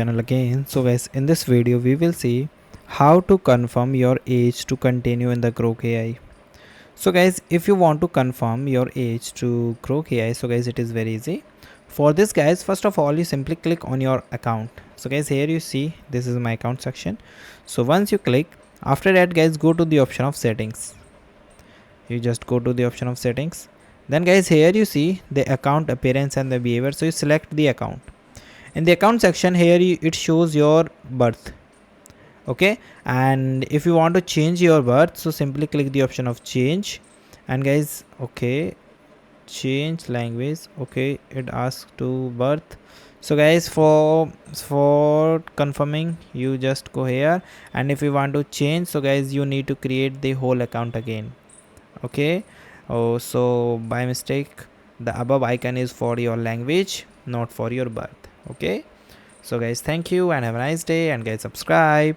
Channel again. So guys, in this video we will see how to confirm your age to continue in the Grok AI. So guys, if you want to confirm your age to Grok AI, so guys, it is very easy. For this guys, first of all you simply click on your account. So guys, here you see this is my account section. So once you click, after that guys, go to the option of settings. You just go to the option of settings. Then guys, here you see the account appearance and the behavior. So you select the account. In the account section here it shows your birth. Okay, and if you want to change your birth, so simply click the option of change. And guys, okay, change language. Okay, it asks to birth. So guys, for confirming, you just go here, and if you want to change, so guys, you need to create the whole account again. Okay, oh, so by mistake the above icon is for your language, not for your birth. Okay, so guys, thank you and have a nice day, and guys, subscribe.